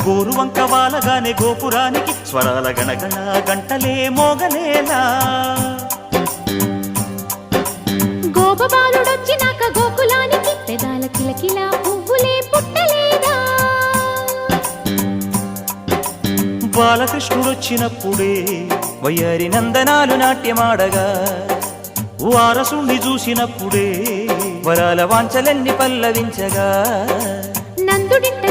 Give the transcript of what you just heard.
గోరువంక వాలగానే గోపురానికి స్వరాల గణగణ గంటలే మోగలేలా గోపబాలుడొచ్చినాక గోకులానికి పెదాల కిలకిల పువ్వులే పుట్టలేదా బాలకృష్ణుడొచ్చినప్పుడే వయ్యారి నందనాలు నాట్యమాడగా వారసుణ్ణి చూసినప్పుడే వరాల వాంఛలన్నీ పల్లవించగా నందుడింట